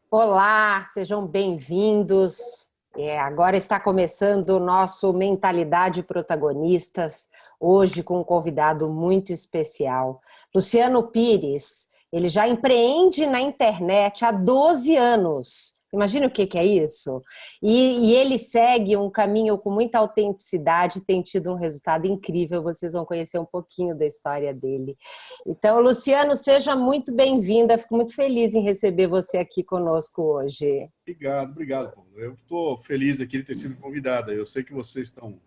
Olá, sejam bem-vindos. Agora está começando o nosso Mentalidade Protagonistas, hoje com um convidado muito especial. Luciano Pires, ele já empreende na internet há 12 anos. Imagina o que é isso? E ele segue um caminho com muita autenticidade, tem tido um resultado incrível. Vocês vão conhecer um pouquinho da história dele. Então, Luciano, seja muito bem-vinda. Fico muito feliz em receber você aqui conosco hoje. Obrigado, Paulo. Eu estou feliz aqui de ter sido convidada. Eu sei que vocês estão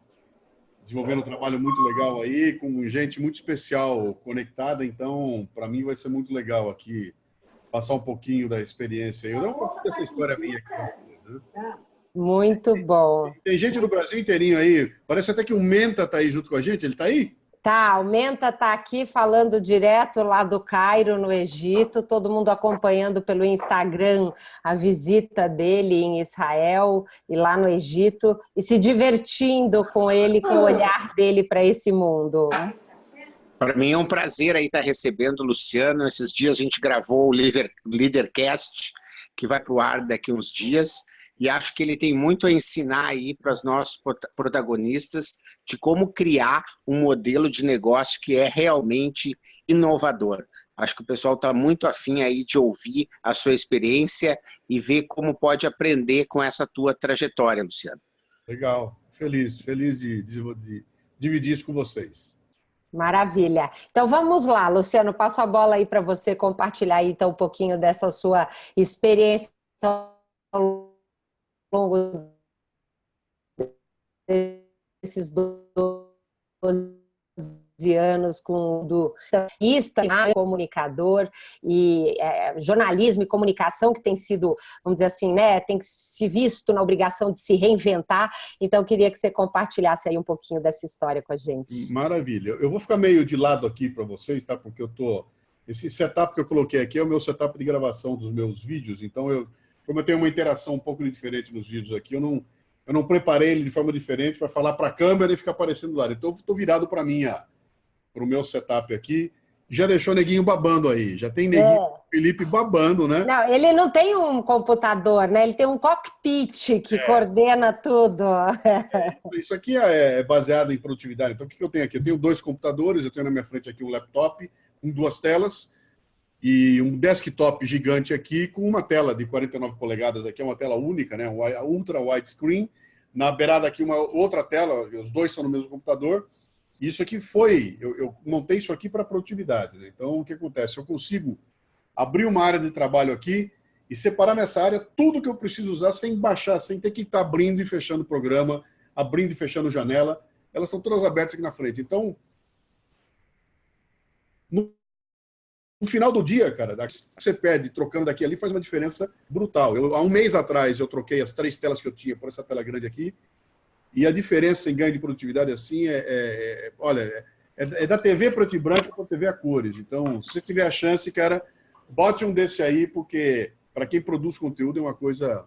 desenvolvendo um trabalho muito legal aí, com gente muito especial conectada, então, para mim, vai ser muito legal aqui passar um pouquinho da experiência. Eu não conto essa história minha aqui, né? Muito bom. Tem gente do Brasil inteirinho aí. Parece até que o Menta está aí junto com a gente. Ele está aí? Tá, o Menta está aqui falando direto lá do Cairo, no Egito, todo mundo acompanhando pelo Instagram a visita dele em Israel e lá no Egito, e se divertindo com ele, com o olhar dele para esse mundo. Para mim é um prazer aí estar recebendo o Luciano. Esses dias a gente gravou o Leadercast, que vai para o ar daqui a uns dias, e acho que ele tem muito a ensinar aí para os nossos protagonistas de como criar um modelo de negócio que é realmente inovador. Acho que o pessoal está muito afim aí de ouvir a sua experiência e ver como pode aprender com essa tua trajetória, Luciano. Legal, feliz de dividir isso com vocês. Maravilha. Então vamos lá, Luciano, passo a bola aí para você compartilhar aí, então, um pouquinho dessa sua experiência ao longo desses 12 anos com do comunicador e jornalismo e comunicação, que tem sido, vamos dizer assim, né, tem se visto na obrigação de se reinventar. Então eu queria que você compartilhasse aí um pouquinho dessa história com a gente. Maravilha. Eu vou ficar meio de lado aqui para vocês, tá? Porque esse setup que eu coloquei aqui é o meu setup de gravação dos meus vídeos, então como eu tenho uma interação um pouco diferente nos vídeos aqui, eu não preparei ele de forma diferente para falar para a câmera e ficar aparecendo lá. Então eu estou virado para o meu setup aqui. Já deixou o neguinho babando aí. Já tem neguinho Felipe babando, né? Não, ele não tem um computador, né? Ele tem um cockpit que coordena tudo. Isso aqui é baseado em produtividade. Então, o que eu tenho aqui? Eu tenho 2 computadores, eu tenho na minha frente aqui um laptop com 2 telas e um desktop gigante aqui com uma tela de 49 polegadas. Aqui é uma tela única, né? Um ultra widescreen. Na beirada aqui uma outra tela, os 2 são no mesmo computador. Isso aqui eu montei isso aqui para produtividade, né? Então, o que acontece? Eu consigo abrir uma área de trabalho aqui e separar nessa área tudo que eu preciso usar sem baixar, sem ter que estar abrindo e fechando o programa, abrindo e fechando janela. Elas estão todas abertas aqui na frente. Então, no final do dia, cara, você perde trocando daqui ali, faz uma diferença brutal. Há um mês atrás, eu troquei as 3 telas que eu tinha por essa tela grande aqui, e a diferença em ganho de produtividade assim olha, é da TV preto e branco para a TV a cores. Então, se você tiver a chance, cara, bote um desse aí, porque para quem produz conteúdo é uma coisa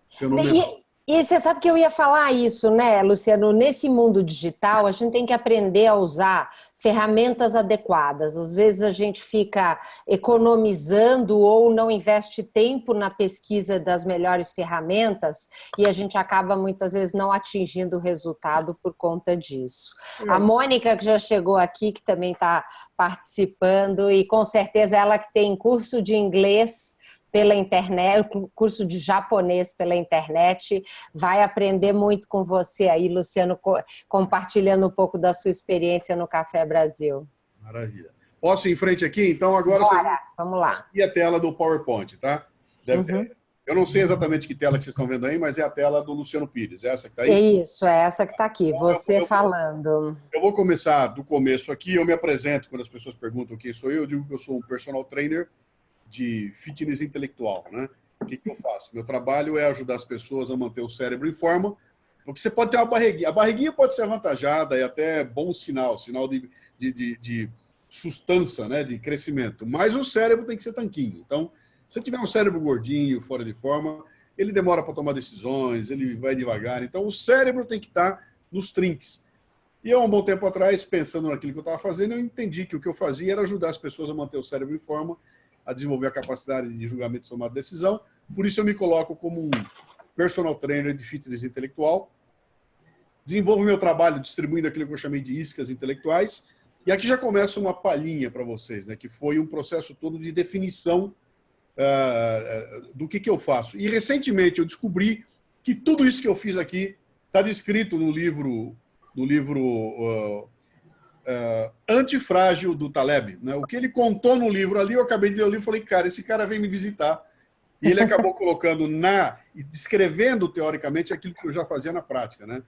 fenomenal. E você sabe que eu ia falar isso, né, Luciano? Nesse mundo digital, a gente tem que aprender a usar ferramentas adequadas. Às vezes a gente fica economizando ou não investe tempo na pesquisa das melhores ferramentas e a gente acaba muitas vezes não atingindo o resultado por conta disso. A Mônica, que já chegou aqui, que também está participando, e com certeza ela que tem curso de inglês pela internet, curso de japonês pela internet, vai aprender muito com você aí, Luciano, compartilhando um pouco da sua experiência no Café Brasil. Maravilha. Posso ir em frente aqui? Então agora vamos lá. E a tela do PowerPoint, tá? Deve ter. Eu não sei exatamente que tela que vocês estão vendo aí, mas é a tela do Luciano Pires. É essa que está aí? É isso, é essa que está aqui. Você falando. Eu vou começar do começo aqui. Eu me apresento quando as pessoas perguntam quem sou eu. Eu digo que eu sou um personal trainer de fitness intelectual, né? O que eu faço? Meu trabalho é ajudar as pessoas a manter o cérebro em forma, porque você pode ter uma barriguinha. A barriguinha pode ser avantajada e até bom sinal de sustância, né? De crescimento. Mas o cérebro tem que ser tanquinho. Então, se tiver um cérebro gordinho, fora de forma, ele demora para tomar decisões, ele vai devagar. Então, o cérebro tem que estar nos trinques. E eu, há um bom tempo atrás, pensando naquilo que eu estava fazendo, eu entendi que o que eu fazia era ajudar as pessoas a manter o cérebro em forma, a desenvolver a capacidade de julgamento e tomada de decisão. Por isso eu me coloco como um personal trainer de fitness intelectual. Desenvolvo meu trabalho distribuindo aquilo que eu chamei de iscas intelectuais. E aqui já começa uma palhinha para vocês, né, que foi um processo todo de definição do que eu faço. E recentemente eu descobri que tudo isso que eu fiz aqui está descrito no livro Antifrágil do Taleb, né? O que ele contou no livro ali, eu acabei de ler o livro e falei, cara, esse cara vem me visitar. E ele acabou colocando e descrevendo teoricamente aquilo que eu já fazia na prática, né?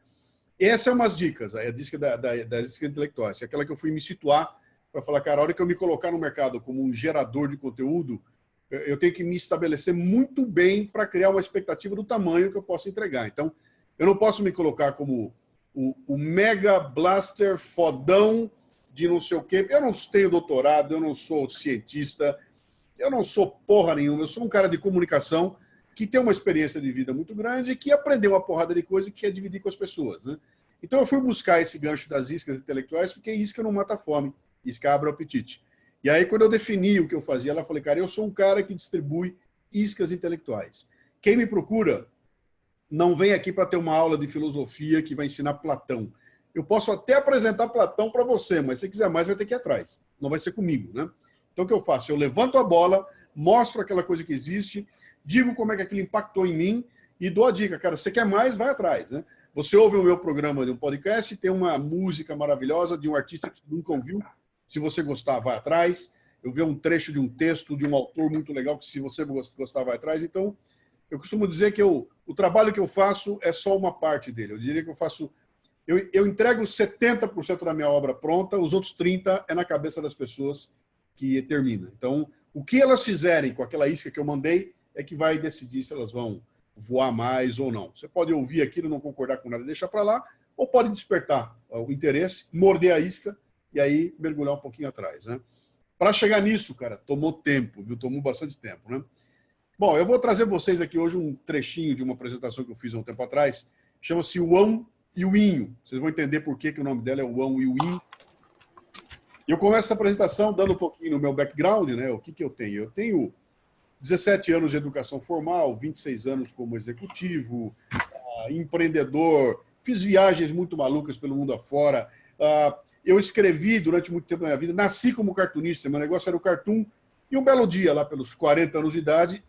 Essa é umas dicas, a dica das iscas intelectuais, é aquela que eu fui me situar para falar, cara, a hora que eu me colocar no mercado como um gerador de conteúdo, eu tenho que me estabelecer muito bem para criar uma expectativa do tamanho que eu posso entregar. Então, eu não posso me colocar como o mega blaster fodão de não sei o quê. Eu não tenho doutorado, eu não sou cientista, eu não sou porra nenhuma. Eu sou um cara de comunicação que tem uma experiência de vida muito grande e que aprendeu uma porrada de coisa e que quer dividir com as pessoas, né? Então, eu fui buscar esse gancho das iscas intelectuais porque isca não mata a fome, isca abre o apetite. E aí, quando eu defini o que eu fazia, ela falou, cara, eu sou um cara que distribui iscas intelectuais. Quem me procura não vem aqui para ter uma aula de filosofia que vai ensinar Platão. Eu posso até apresentar Platão para você, mas se quiser mais, vai ter que ir atrás. Não vai ser comigo, né? Então, o que eu faço? Eu levanto a bola, mostro aquela coisa que existe, digo como é que aquilo impactou em mim e dou a dica. Cara, você quer mais? Vai atrás, né? Você ouve o meu programa de um podcast, tem uma música maravilhosa de um artista que você nunca ouviu. Se você gostar, vai atrás. Eu vi um trecho de um texto de um autor muito legal, que se você gostar, vai atrás. Então, eu costumo dizer que o trabalho que eu faço é só uma parte dele. Eu diria que eu entrego 70% da minha obra pronta, os outros 30% é na cabeça das pessoas que termina. Então, o que elas fizerem com aquela isca que eu mandei é que vai decidir se elas vão voar mais ou não. Você pode ouvir aquilo, não concordar com nada, deixar para lá, ou pode despertar o interesse, morder a isca, e aí mergulhar um pouquinho atrás, né? Para chegar nisso, cara, tomou tempo, viu? Tomou bastante tempo, né? Bom, eu vou trazer vocês aqui hoje um trechinho de uma apresentação que eu fiz há um tempo atrás, chama-se Wão e o Inho. Vocês vão entender por que o nome dela é Wão e o Inho. E eu começo essa apresentação dando um pouquinho no meu background, né? O que eu tenho? Eu tenho 17 anos de educação formal, 26 anos como executivo, empreendedor, fiz viagens muito malucas pelo mundo afora. Eu escrevi durante muito tempo na minha vida, nasci como cartunista, meu negócio era o cartoon, e um belo dia, lá pelos 40 anos de idade,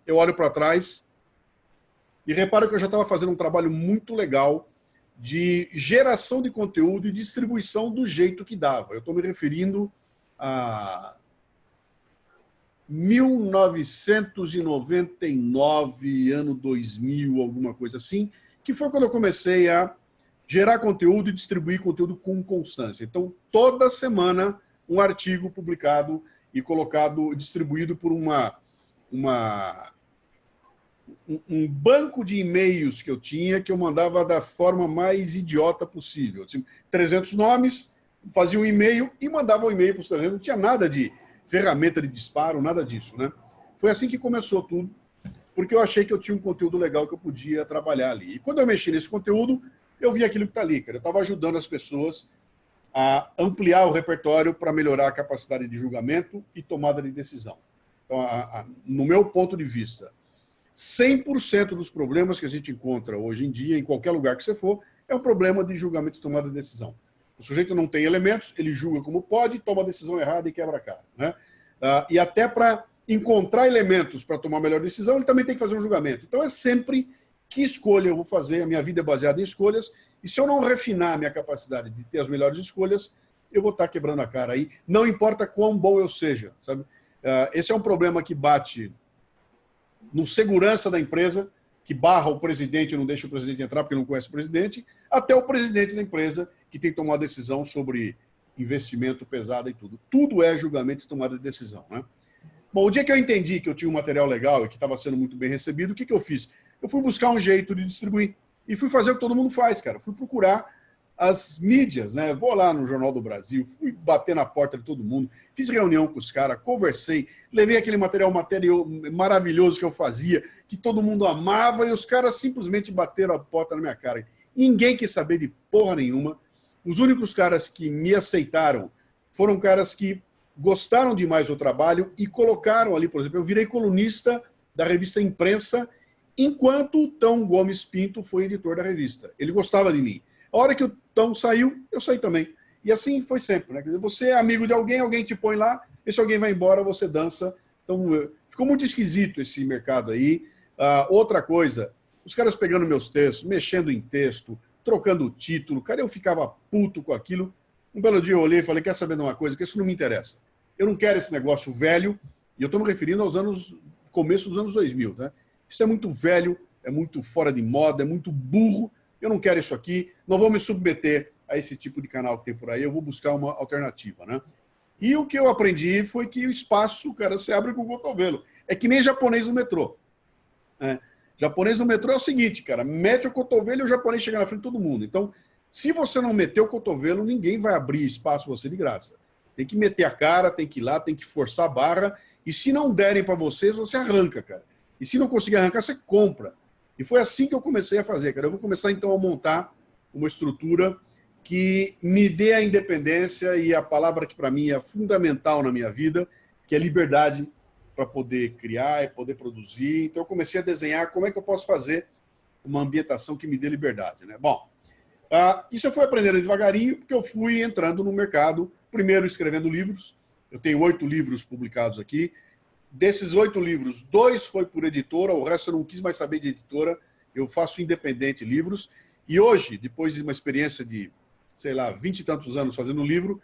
eu olho para trás e reparo que eu já estava fazendo um trabalho muito legal de geração de conteúdo e distribuição do jeito que dava. Eu estou me referindo a 1999, ano 2000, alguma coisa assim, que foi quando eu comecei a gerar conteúdo e distribuir conteúdo com constância. Então, toda semana, um artigo publicado e colocado, distribuído por um banco de e-mails que eu tinha, que eu mandava da forma mais idiota possível. Assim, 300 nomes, fazia um e-mail e mandava um e-mail para os 300. Não tinha nada de ferramenta de disparo, nada disso, né? Foi assim que começou tudo, porque eu achei que eu tinha um conteúdo legal que eu podia trabalhar ali. E quando eu mexi nesse conteúdo, eu vi aquilo que está ali, cara. Eu estava ajudando as pessoas a ampliar o repertório para melhorar a capacidade de julgamento e tomada de decisão. Então, no meu ponto de vista, 100% dos problemas que a gente encontra hoje em dia, em qualquer lugar que você for, é um problema de julgamento e tomada de decisão. O sujeito não tem elementos, ele julga como pode, toma a decisão errada e quebra a cara, né? E até para encontrar elementos para tomar a melhor decisão, ele também tem que fazer um julgamento. Então, é sempre que escolha eu vou fazer, a minha vida é baseada em escolhas, e se eu não refinar a minha capacidade de ter as melhores escolhas, eu vou estar quebrando a cara aí, não importa quão bom eu seja, sabe? Esse é um problema que bate no segurança da empresa, que barra o presidente e não deixa o presidente entrar porque não conhece o presidente, até o presidente da empresa que tem que tomar decisão sobre investimento pesado e tudo. Tudo é julgamento e tomada de decisão, né? Bom, o dia que eu entendi que eu tinha um material legal e que estava sendo muito bem recebido, o que eu fiz? Eu fui buscar um jeito de distribuir. E fui fazer o que todo mundo faz, cara. Fui procurar as mídias, né? Vou lá no Jornal do Brasil, fui bater na porta de todo mundo, fiz reunião com os caras, conversei, levei aquele material maravilhoso que eu fazia, que todo mundo amava, e os caras simplesmente bateram a porta na minha cara. Ninguém quis saber de porra nenhuma. Os únicos caras que me aceitaram foram caras que gostaram demais do trabalho e colocaram ali, por exemplo, eu virei colunista da revista Imprensa, enquanto o Tão Gomes Pinto foi editor da revista. Ele gostava de mim. A hora que o Tão saiu, eu saí também. E assim foi sempre, né? Quer dizer, você é amigo de alguém, alguém te põe lá, esse alguém vai embora, você dança. Então, ficou muito esquisito esse mercado aí. Outra coisa, os caras pegando meus textos, mexendo em texto, trocando o título, cara, eu ficava puto com aquilo. Um belo dia eu olhei e falei, quer saber de uma coisa? Que isso não me interessa. Eu não quero esse negócio velho, e eu estou me referindo aos começo dos anos 2000, tá? Isso é muito velho, é muito fora de moda, é muito burro. Eu não quero isso aqui, não vou me submeter a esse tipo de canal que tem por aí, eu vou buscar uma alternativa, né? E o que eu aprendi foi que o espaço, cara, você abre com o cotovelo. É que nem japonês no metrô. Né? Japonês no metrô é o seguinte, cara, mete o cotovelo e o japonês chega na frente de todo mundo. Então, se você não meter o cotovelo, ninguém vai abrir espaço para você de graça. Tem que meter a cara, tem que ir lá, tem que forçar a barra, e se não derem para vocês, você arranca, cara. E se não conseguir arrancar, você compra. E foi assim que eu comecei a fazer, cara. Eu vou começar, então, a montar uma estrutura que me dê a independência e a palavra que, para mim, é fundamental na minha vida, que é liberdade para poder criar e poder produzir. Então, eu comecei a desenhar como é que eu posso fazer uma ambientação que me dê liberdade, né? Bom, isso eu fui aprendendo devagarinho, porque eu fui entrando no mercado, primeiro escrevendo livros. Eu tenho 8 livros publicados aqui. Desses 8 livros, 2 foi por editora, o resto eu não quis mais saber de editora. Eu faço independente livros. E hoje, depois de uma experiência de, sei lá, 20 e tantos anos fazendo livro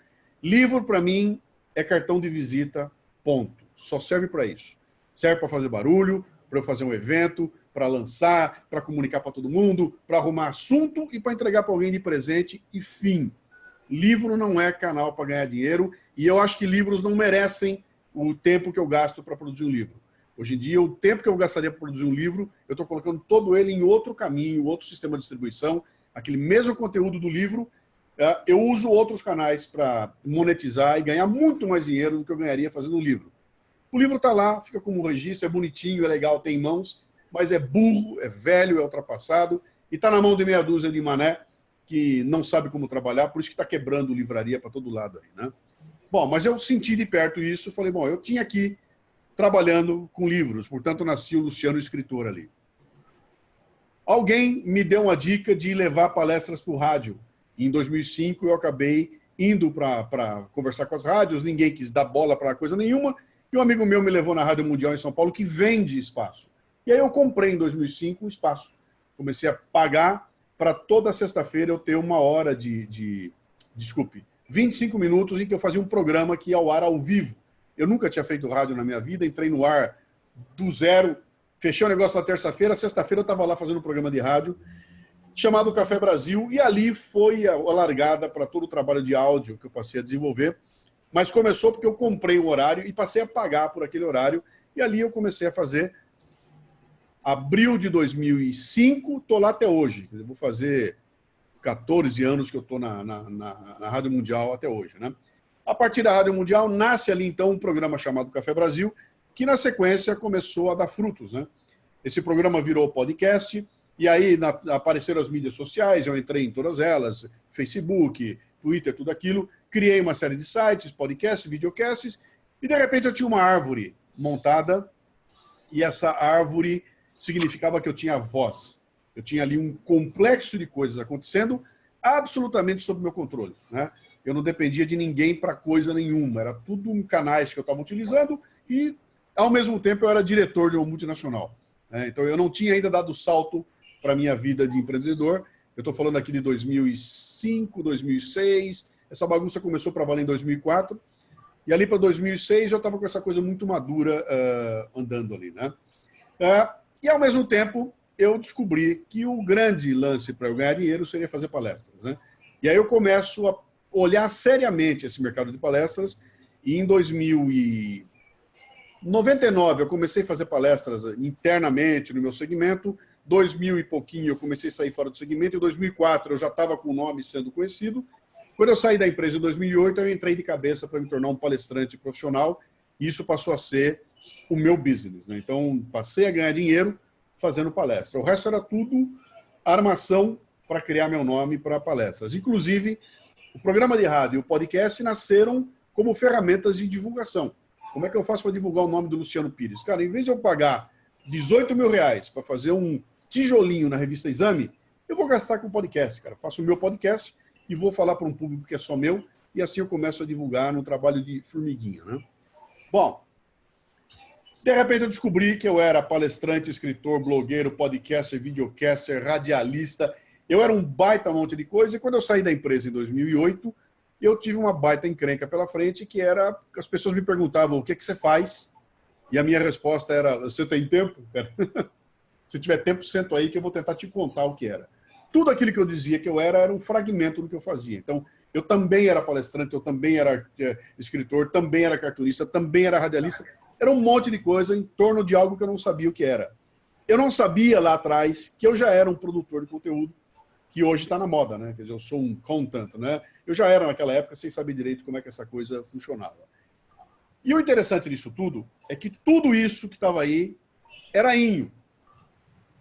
para mim é cartão de visita, ponto. Só serve para isso. Serve para fazer barulho, para eu fazer um evento, para lançar, para comunicar para todo mundo, para arrumar assunto e para entregar para alguém de presente e fim. Livro não é canal para ganhar dinheiro e eu acho que livros não merecem o tempo que eu gasto para produzir um livro. Hoje em dia, o tempo que eu gastaria para produzir um livro, eu estou colocando todo ele em outro caminho, outro sistema de distribuição, aquele mesmo conteúdo do livro, eu uso outros canais para monetizar e ganhar muito mais dinheiro do que eu ganharia fazendo um livro. O livro está lá, fica como um registro, é bonitinho, é legal, tem mãos, mas é burro, é velho, é ultrapassado, e está na mão de meia dúzia de mané que não sabe como trabalhar, por isso que está quebrando livraria para todo lado aí, né? Bom, mas eu senti de perto isso, falei, bom, eu tinha aqui trabalhando com livros, portanto nasci o Luciano escritor ali. Alguém me deu uma dica de levar palestras para o rádio. Em 2005 eu acabei indo para conversar com as rádios, ninguém quis dar bola para coisa nenhuma, e um amigo meu me levou na Rádio Mundial em São Paulo, que vende espaço. E aí eu comprei em 2005 um espaço. Comecei a pagar para toda sexta-feira eu ter 25 minutos em que eu fazia um programa que ia ao ar ao vivo. Eu nunca tinha feito rádio na minha vida, entrei no ar do zero, fechei o negócio na terça-feira, sexta-feira eu estava lá fazendo um programa de rádio chamado Café Brasil, e ali foi a largada para todo o trabalho de áudio que eu passei a desenvolver, mas começou porque eu comprei um horário e passei a pagar por aquele horário, e ali eu comecei a fazer. Abril de 2005, estou lá até hoje. Eu vou fazer 14 anos que eu estou na Rádio Mundial até hoje, né? A partir da Rádio Mundial, nasce ali, então, um programa chamado Café Brasil, que, na sequência, começou a dar frutos, né? Esse programa virou podcast, e aí apareceram as mídias sociais, eu entrei em todas elas, Facebook, Twitter, tudo aquilo, criei uma série de sites, podcasts, videocasts, e, de repente, eu tinha uma árvore montada, e essa árvore significava que eu tinha voz. Eu tinha ali um complexo de coisas acontecendo absolutamente sob meu controle, né? Eu não dependia de ninguém para coisa nenhuma. Era tudo em canais que eu estava utilizando e, ao mesmo tempo, eu era diretor de uma multinacional, né? Então, eu não tinha ainda dado o salto para a minha vida de empreendedor. Eu estou falando aqui de 2005, 2006. Essa bagunça começou para valer em 2004. E ali para 2006, eu estava com essa coisa muito madura andando ali, né? E, ao mesmo tempo, eu descobri que o grande lance para eu ganhar dinheiro seria fazer palestras, né? E aí eu começo a olhar seriamente esse mercado de palestras, e em 1999 eu comecei a fazer palestras internamente no meu segmento, 2000 e pouquinho eu comecei a sair fora do segmento, em 2004 eu já estava com o nome sendo conhecido. Quando eu saí da empresa em 2008, eu entrei de cabeça para me tornar um palestrante profissional, e isso passou a ser o meu business, né? Então, passei a ganhar dinheiro fazendo palestra. O resto era tudo armação para criar meu nome para palestras. Inclusive, o programa de rádio e o podcast nasceram como ferramentas de divulgação. Como é que eu faço para divulgar o nome do Luciano Pires? Cara, em vez de eu pagar R$18 mil para fazer um tijolinho na revista Exame, eu vou gastar com podcast, cara. Faço o meu podcast e vou falar para um público que é só meu, e assim eu começo a divulgar no trabalho de formiguinha, né? Bom, de repente eu descobri que eu era palestrante, escritor, blogueiro, podcaster, videocaster, radialista. Eu era um baita monte de coisa, e quando eu saí da empresa em 2008, eu tive uma baita encrenca pela frente, que era, as pessoas me perguntavam, o que você faz? E a minha resposta era, você tem tempo? Se tiver tempo, senta aí que eu vou tentar te contar o que era. Tudo aquilo que eu dizia que eu era um fragmento do que eu fazia. Então, eu também era palestrante, eu também era escritor, também era cartunista, também era radialista. Era um monte de coisa em torno de algo que eu não sabia o que era. Eu não sabia lá atrás que eu já era um produtor de conteúdo, que hoje está na moda, né? Quer dizer, eu sou um content, né? Eu já era naquela época sem saber direito como é que essa coisa funcionava. E o interessante disso tudo é que tudo isso que estava aí era inho.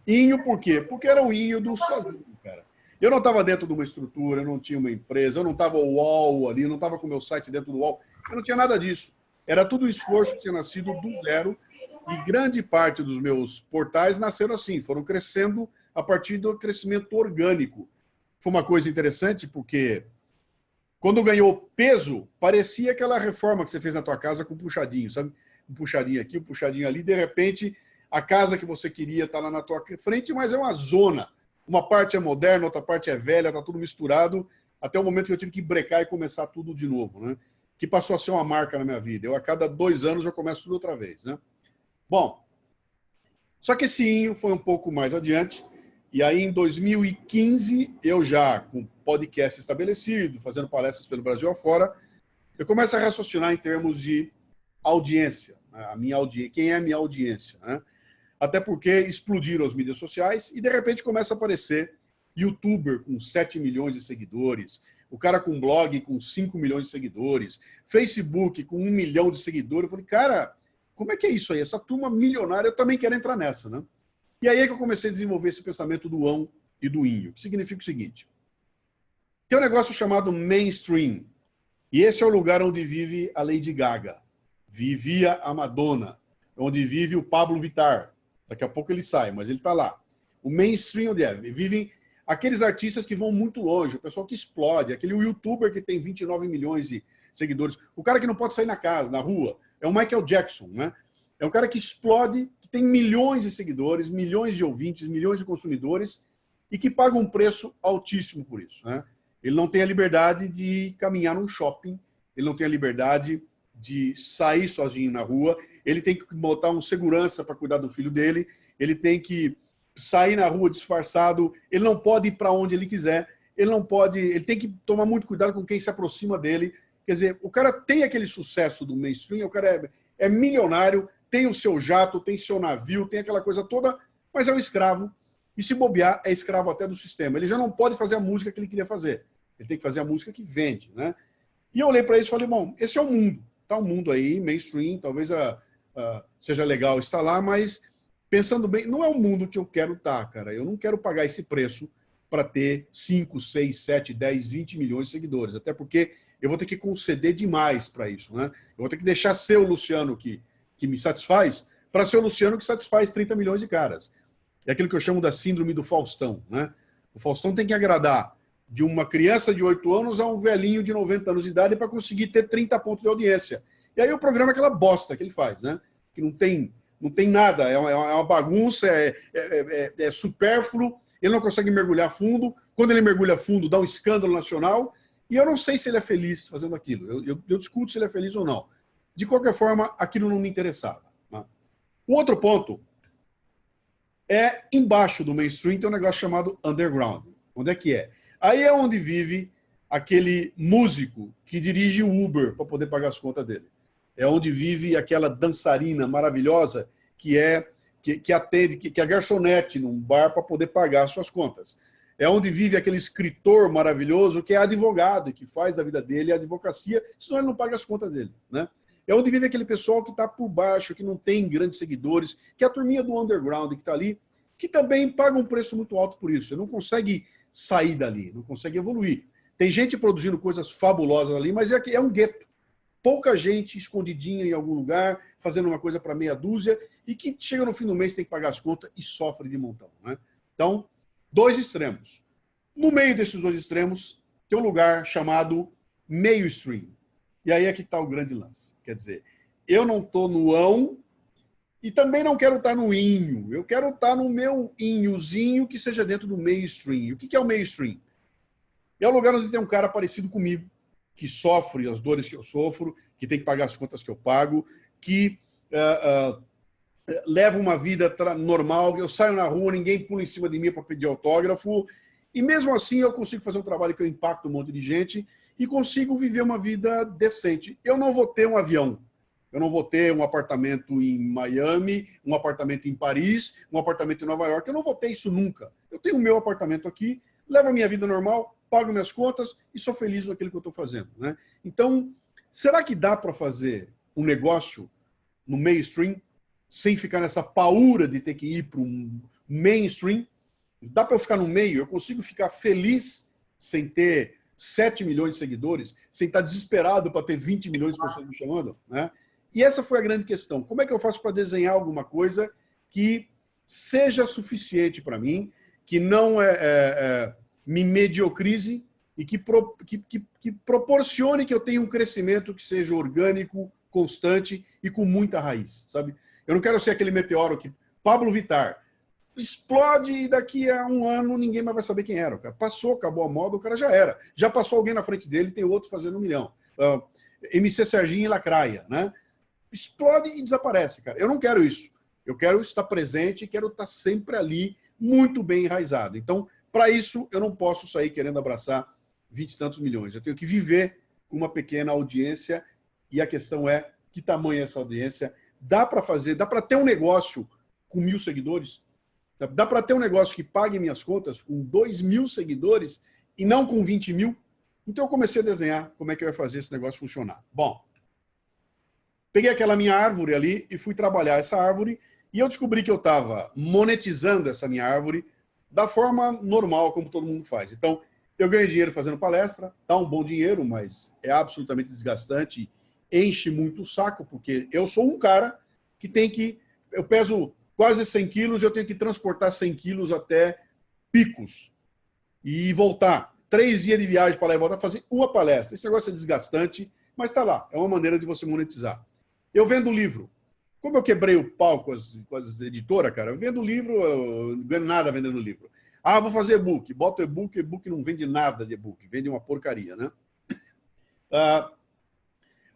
Inho por quê? Porque era o inho do sozinho, cara. Eu não estava dentro de uma estrutura, eu não tinha uma empresa, eu não estava o UOL ali, eu não estava com o meu site dentro do UOL, eu não tinha nada disso. Era tudo esforço que tinha nascido do zero, e grande parte dos meus portais nasceram assim, foram crescendo a partir do crescimento orgânico. Foi uma coisa interessante, porque quando ganhou peso, parecia aquela reforma que você fez na tua casa com puxadinho, sabe? Um puxadinho aqui, um puxadinho ali, de repente a casa que você queria está lá na tua frente, mas é uma zona. Uma parte é moderna, outra parte é velha, está tudo misturado, até o momento que eu tive que brecar e começar tudo de novo, né? Que passou a ser uma marca na minha vida. Eu, a cada 2 anos, eu começo tudo outra vez, né? Bom, só que esse inho foi um pouco mais adiante, e aí em 2015, eu já com podcast estabelecido, fazendo palestras pelo Brasil afora, eu começo a raciocinar em termos de audiência, né? A minha audiência, quem é a minha audiência, né? Até porque explodiram as mídias sociais e, de repente, começa a aparecer youtuber com 7 milhões de seguidores, o cara com blog com 5 milhões de seguidores, Facebook com 1 milhão de seguidores. Eu falei, cara, como é que é isso aí? Essa turma milionária, eu também quero entrar nessa, né? E aí é que eu comecei a desenvolver esse pensamento do ão e do inho, que significa o seguinte. Tem um negócio chamado mainstream, e esse é o lugar onde vive a Lady Gaga, vivia a Madonna, onde vive o Pablo Vittar. Daqui a pouco ele sai, mas ele está lá. O mainstream onde é? Vivem aqueles artistas que vão muito longe, o pessoal que explode, aquele youtuber que tem 29 milhões de seguidores, o cara que não pode sair na casa, na rua, é o Michael Jackson, né? É um cara que explode, que tem milhões de seguidores, milhões de ouvintes, milhões de consumidores e que paga um preço altíssimo por isso, né? Ele não tem a liberdade de caminhar num shopping, ele não tem a liberdade de sair sozinho na rua, ele tem que botar um segurança para cuidar do filho dele, ele tem que sair na rua disfarçado, ele não pode ir para onde ele quiser, ele tem que tomar muito cuidado com quem se aproxima dele. Quer dizer, o cara tem aquele sucesso do mainstream, o cara é milionário, tem o seu jato, tem seu navio, tem aquela coisa toda, mas é um escravo. E se bobear, é escravo até do sistema. Ele já não pode fazer a música que ele queria fazer. Ele tem que fazer a música que vende, né? E eu olhei para isso e falei, bom, esse é o mundo. Está um mundo aí, mainstream, talvez seja legal estar lá, mas pensando bem, não é o mundo que eu quero estar, cara. Eu não quero pagar esse preço para ter 5, 6, 7, 10, 20 milhões de seguidores. Até porque eu vou ter que conceder demais para isso, né? Eu vou ter que deixar ser o Luciano que me satisfaz para ser o Luciano que satisfaz 30 milhões de caras. É aquilo que eu chamo da síndrome do Faustão, né? O Faustão tem que agradar de uma criança de 8 anos a um velhinho de 90 anos de idade para conseguir ter 30 pontos de audiência. E aí o programa é aquela bosta que ele faz, né? Que não tem nada, é uma bagunça, é supérfluo, ele não consegue mergulhar fundo. Quando ele mergulha fundo, dá um escândalo nacional, e eu não sei se ele é feliz fazendo aquilo. Eu discuto se ele é feliz ou não. De qualquer forma, aquilo não me interessava, né? O outro ponto é, embaixo do mainstream, tem um negócio chamado underground. Onde é que é? Aí é onde vive aquele músico que dirige o Uber para poder pagar as contas dele. É onde vive aquela dançarina maravilhosa que atende, que é garçonete num bar para poder pagar as suas contas. É onde vive aquele escritor maravilhoso que é advogado e que faz da vida dele a advocacia, senão ele não paga as contas dele, né? É onde vive aquele pessoal que está por baixo, que não tem grandes seguidores, que é a turminha do underground que está ali, que também paga um preço muito alto por isso. Ele não consegue sair dali, não consegue evoluir. Tem gente produzindo coisas fabulosas ali, mas é um gueto. pouca gente escondidinha em algum lugar, fazendo uma coisa para meia dúzia, e que chega no fim do mês, tem que pagar as contas e sofre de montão, né? Então, dois extremos. No meio desses dois extremos, tem um lugar chamado meio stream. E aí é que está o grande lance. Quer dizer, eu não estou no ão e também não quero estar no inho. Eu quero estar no meu inhozinho que seja dentro do meio stream. E o que é o meio stream? É o lugar onde tem um cara parecido comigo, que sofre as dores que eu sofro, que tem que pagar as contas que eu pago, que leva uma vida normal, eu saio na rua, ninguém pula em cima de mim para pedir autógrafo, e mesmo assim eu consigo fazer um trabalho que eu impacto um monte de gente e consigo viver uma vida decente. Eu não vou ter um avião, eu não vou ter um apartamento em Miami, um apartamento em Paris, um apartamento em Nova York, eu não vou ter isso nunca. Eu tenho o meu apartamento aqui, levo a minha vida normal, pago minhas contas e sou feliz naquilo que eu estou fazendo, né? Então, será que dá para fazer um negócio no mainstream sem ficar nessa paura de ter que ir para um mainstream? Dá para eu ficar no meio? Eu consigo ficar feliz sem ter 7 milhões de seguidores, sem estar desesperado para ter 20 milhões de pessoas me chamando, né? E essa foi a grande questão. Como é que eu faço para desenhar alguma coisa que seja suficiente para mim, que não me mediocrize e que proporcione que eu tenha um crescimento que seja orgânico, constante e com muita raiz, sabe? Eu não quero ser aquele meteoro que Pablo Vittar explode e daqui a um ano ninguém mais vai saber quem era. O cara passou, acabou a moda, o cara já era. Já passou alguém na frente dele, tem outro fazendo 1 milhão. MC Serginho e Lacraia, né? Explode e desaparece, cara. Eu não quero isso. Eu quero estar presente e quero estar sempre ali, muito bem enraizado. Então, para isso, eu não posso sair querendo abraçar 20 e tantos milhões. Eu tenho que viver com uma pequena audiência e a questão é que tamanho é essa audiência. Dá para fazer, dá para ter um negócio com 1.000 seguidores? Dá para ter um negócio que pague minhas contas com 2.000 seguidores e não com 20 mil? Então eu comecei a desenhar como é que eu ia fazer esse negócio funcionar. Bom, peguei aquela minha árvore ali e fui trabalhar essa árvore e eu descobri que eu estava monetizando essa minha árvore da forma normal, como todo mundo faz. Então, eu ganhei dinheiro fazendo palestra, dá um bom dinheiro, mas é absolutamente desgastante, enche muito o saco, porque eu sou um cara que tem que... Eu peso quase 100 quilos, eu tenho que transportar 100 quilos até Picos e voltar. 3 dias de viagem para lá e voltar, fazer uma palestra. Esse negócio é desgastante, mas está lá. É uma maneira de você monetizar. Eu vendo livro. Como eu quebrei o pau com as editoras, cara, eu vendo livro, eu não ganho nada vendendo livro. Ah, vou fazer e-book. Bota e-book, e-book não vende nada de e-book, vende uma porcaria, né?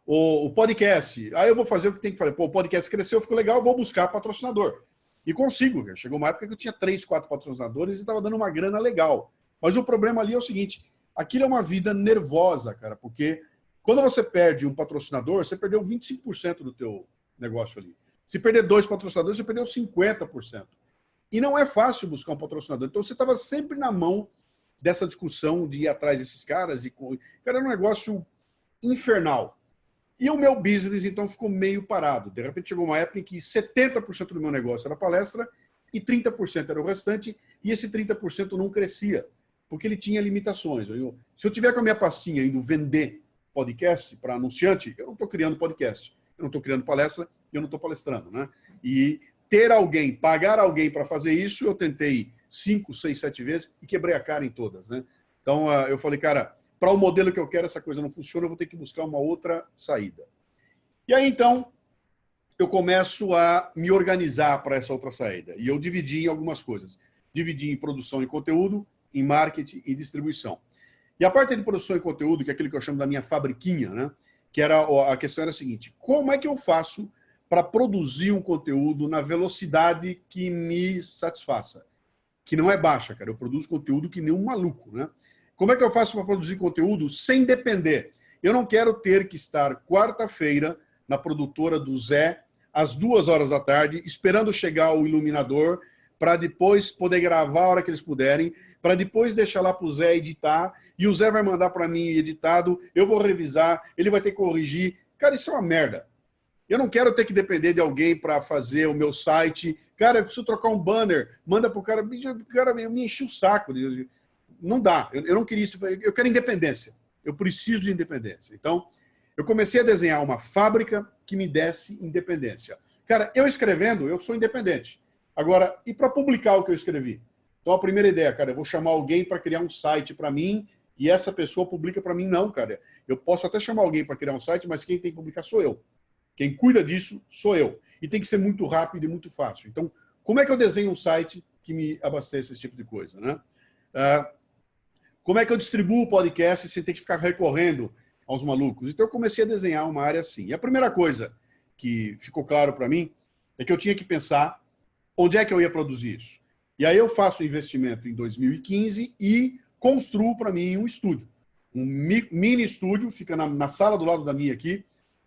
O podcast. Aí eu vou fazer o que tem que fazer. Pô, o podcast cresceu, ficou legal, vou buscar patrocinador. E consigo, cara. Chegou uma época que eu tinha 3, 4 patrocinadores e estava dando uma grana legal. Mas o problema ali é o seguinte, aquilo é uma vida nervosa, cara, porque quando você perde um patrocinador, você perdeu 25% do teu negócio ali. Se perder 2 patrocinadores, você perdeu 50%. E não é fácil buscar um patrocinador. Então você estava sempre na mão dessa discussão de ir atrás desses caras. Cara, era um negócio infernal. E o meu business, então, ficou meio parado. De repente, chegou uma época em que 70% do meu negócio era palestra e 30% era o restante, e esse 30% não crescia, porque ele tinha limitações. Se eu tiver com a minha pastinha indo vender podcast para anunciante, eu não estou criando podcast, eu não estou criando palestra, eu não estou palestrando, né? E ter alguém, pagar alguém para fazer isso, eu tentei 5, 6, 7 vezes e quebrei a cara em todas, né? Então, eu falei, cara, para o modelo que eu quero, essa coisa não funciona, eu vou ter que buscar uma outra saída. E aí, então, eu começo a me organizar para essa outra saída. E eu dividi em algumas coisas. Dividi em produção e conteúdo, em marketing e distribuição. E a parte de produção e conteúdo, que é aquilo que eu chamo da minha fabriquinha, né? Que era, a questão era a seguinte, como é que eu faço para produzir um conteúdo na velocidade que me satisfaça? Que não é baixa, cara. Eu produzo conteúdo que nem um maluco, né? Como é que eu faço para produzir conteúdo sem depender? Eu não quero ter que estar quarta-feira na produtora do Zé, às 2 horas da tarde, esperando chegar o iluminador, para depois poder gravar a hora que eles puderem, para depois deixar lá para o Zé editar, e o Zé vai mandar para mim editado, eu vou revisar, ele vai ter que corrigir. Cara, isso é uma merda. Eu não quero ter que depender de alguém para fazer o meu site. Cara, eu preciso trocar um banner, manda para o cara. O cara me encheu o saco. Não dá, eu não queria isso, eu quero independência. Eu preciso de independência. Então, Eu comecei a desenhar uma fábrica que me desse independência. Cara, eu escrevendo, eu sou independente. Agora, e para publicar o que eu escrevi? Então, a primeira ideia, cara, eu vou chamar alguém para criar um site para mim e essa pessoa publica para mim. Não, cara. Eu posso até chamar alguém para criar um site, mas quem tem que publicar sou eu. Quem cuida disso sou eu. E tem que ser muito rápido e muito fácil. Então, como é que eu desenho um site que me abasteça esse tipo de coisa, né? Como é que eu distribuo o podcast sem ter que ficar recorrendo aos malucos? Então, eu comecei a desenhar uma área assim. E a primeira coisa que ficou claro para mim é que eu tinha que pensar onde é que eu ia produzir isso. E aí eu faço um investimento em 2015 e construo para mim um estúdio. Um mini estúdio, fica na sala do lado da minha aqui,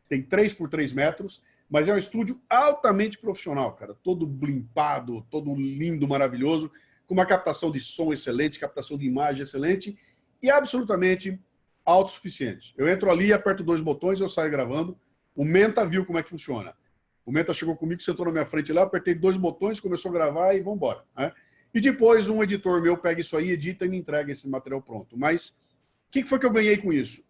tem 3 por 3 metros, mas é um estúdio altamente profissional, cara. Todo blimpado, todo lindo, maravilhoso, com uma captação de som excelente, captação de imagem excelente e absolutamente autossuficiente. Eu entro ali, aperto 2 botões e eu saio gravando. O Menta viu como é que funciona. O Menta chegou comigo, sentou na minha frente lá, apertei 2 botões, começou a gravar e vamos embora, né? E depois um editor meu pega isso aí, edita e me entrega esse material pronto. Mas o que foi que eu ganhei com isso?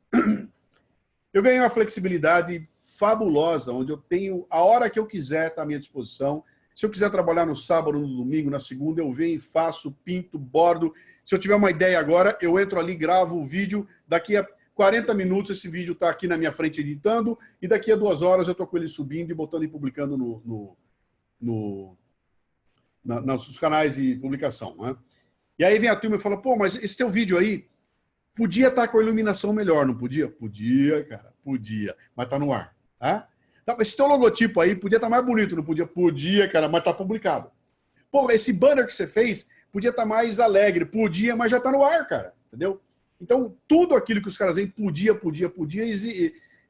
Eu ganhei uma flexibilidade fabulosa, onde eu tenho a hora que eu quiser tá à minha disposição. Se eu quiser trabalhar no sábado, no domingo, na segunda, eu venho e faço, pinto, bordo. Se eu tiver uma ideia agora, eu entro ali, gravo o vídeo. Daqui a 40 minutos esse vídeo está aqui na minha frente editando e daqui a 2 horas eu estou com ele subindo e botando e publicando nos canais de publicação, né? E aí vem a turma e fala, pô, mas esse teu vídeo aí podia estar com a iluminação melhor, não podia? Podia, cara, podia, mas está no ar, tá? Esse teu logotipo aí podia estar mais bonito, não podia? Podia, cara, mas está publicado. Pô, esse banner que você fez podia estar mais alegre, podia, mas já está no ar, cara, entendeu? Então, tudo aquilo que os caras veem, podia,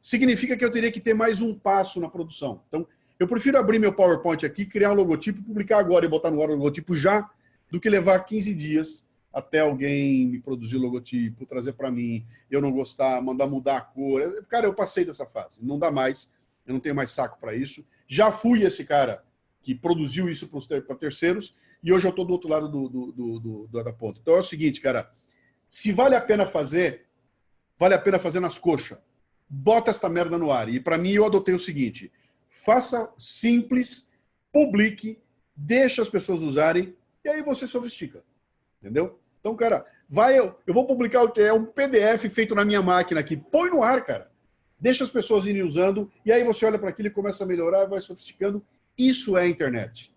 significa que eu teria que ter mais um passo na produção. Então, eu prefiro abrir meu PowerPoint aqui, criar um logotipo, publicar agora e botar no ar o logotipo já, do que levar 15 dias até alguém me produzir o logotipo, trazer para mim, eu não gostar, mandar mudar a cor. Cara, eu passei dessa fase, não dá mais, eu não tenho mais saco para isso. Já fui esse cara que produziu isso para terceiros e hoje eu estou do outro lado da ponta. Então é o seguinte, cara, se vale a pena fazer nas coxas. Bota essa merda no ar. E para mim eu adotei o seguinte, faça simples, publique, deixa as pessoas usarem e aí você sofistica. Entendeu? Então, cara, eu vou publicar o que é um PDF feito na minha máquina aqui. Põe no ar, cara. Deixa as pessoas irem usando e aí você olha para aquilo e começa a melhorar, vai sofisticando. Isso é a internet.